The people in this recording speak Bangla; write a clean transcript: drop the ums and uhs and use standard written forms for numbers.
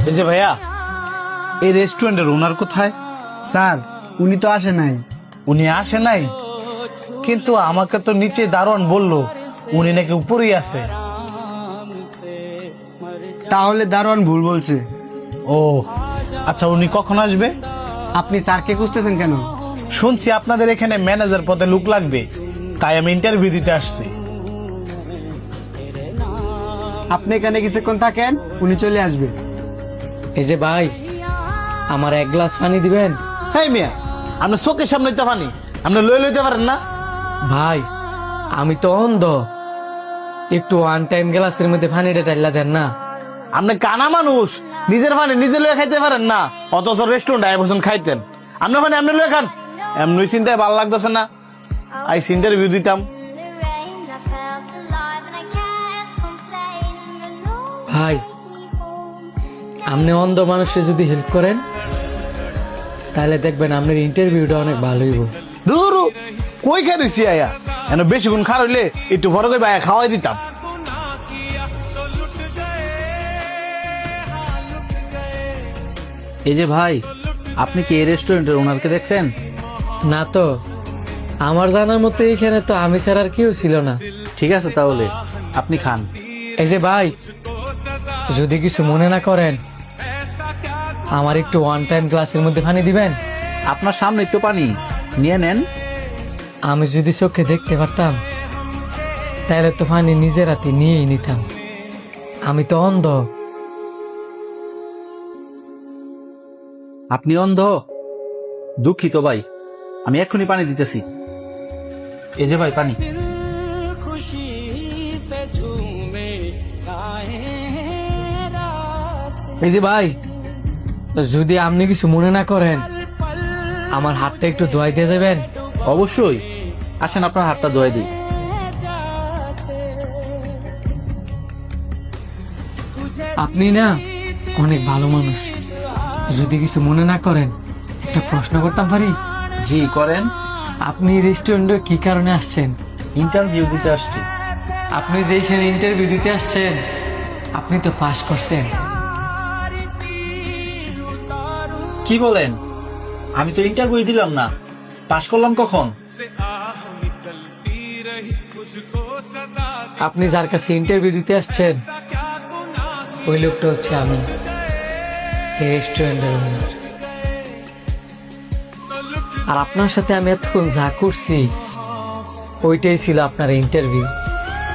এই যে ভাইয়া, এই রেস্টুরেন্টের ওনার কোথায়? স্যার উনি তো আসে নাই। উনি আসে নাই, কিন্তু আমাকে তো নিচে দারোয়ান বললো উনি নাকি উপরেই আছে। তাহলে দারোয়ান ভুল বলছে। ও আচ্ছা, উনি কখন আসবে? আপনি স্যারকে খুঁজতেছেন কেন? শুনছি আপনাদের এখানে ম্যানেজার পদে লোক লাগবে, তাই আমি ইন্টারভিউ দিতে আসছি। আপনি এখানে কিছুক্ষণ থাকেন, উনি চলে আসবে। এই যে ভাই, আমার এক গ্লাস পানি দিবেন? হ্যাঁ মিয়া, আপনার চোখের সামনে তো পানি, আপনি লইতে পারেন না? ভাই আমি তো অন্ধ, একটু ওয়ান টাইম গ্লাসের মধ্যে পানিটা ঢাইলা দেন না। আপনি কানা মানুষ, নিজের পানি নিজে লয়ে খাইতে পারেন না, অথচ রেস্টুরেন্ট আয় বসেন খাইতেন। আপনার পানি আপনি লয়ে খান, এমনি চিন্তায় ভালো লাগতেছে না। আই ইন্টারভিউ দিতাম। ভাই আপনি অন্ধ মানুষের যদি হেল্প করেন তাহলে দেখবেন আপনার ইন্টারভিউটা অনেক ভালো হইব। দূর কই খাই দিচ্ছি আয়া, এন বেশি গুণ খার হইলে একটু বড় করে আয়া খাওয়াই দিতাম। এই যে ভাই, আপনি কি এই রেস্টুরেন্টের ওনারকে দেখছেন? না তো, আমার জানার মতো এইখানে তো আমি ছাড়া আর কেউ ছিল না। ঠিক আছে, তাহলে আপনি খান। এই যে ভাই, যদি কিছু মনে না করেন আমার একটু ওয়ান টাইম গ্লাসের মধ্যে পানি দিবেন? আপনার সামনেই তো পানি, নিয়ে নেন। আমি যদি চোখে দেখতে পারতাম তাহলে তো পানি নিজের হাতে নিয়েই নিতাম, আমি তো অন্ধ। আপনি অন্ধ? দুঃখিত ভাই, আমি এক্ষুনি পানি দিতেছি। এই যে ভাই পানি। এই যে ভাই, যদি আপনি কিছু মনে না করেন আমার হাতটা একটু ধোয়াই দিয়ে যাবেন? অবশ্যই, আসেন আপনার হাতটা ধোয়াই দিই। আপনি না অনেক ভালো মানুষ, যদি কিছু মনে না করেন একটা প্রশ্ন করতাম পারি? জি করেন। আপনি রেস্টুরেন্টে কি কারণে আসছেন? ইন্টারভিউ দিতে আসছি। আপনি যেখানে ইন্টারভিউ দিতে আসছেন আপনি তো পাস করছেন। কি বলেন? আমি তো ইন্টারভিউ দিলাম না, পাশ করলাম কখন? আপনি যার কাছে ইন্টারভিউ দিতে আসছেন ওই লোকটা হচ্ছে আমি, এই রেস্টুরেন্টের ওনার। আর আপনার সাথে আমি এতক্ষণ যা করছি ওইটাই ছিল আপনার ইন্টারভিউ।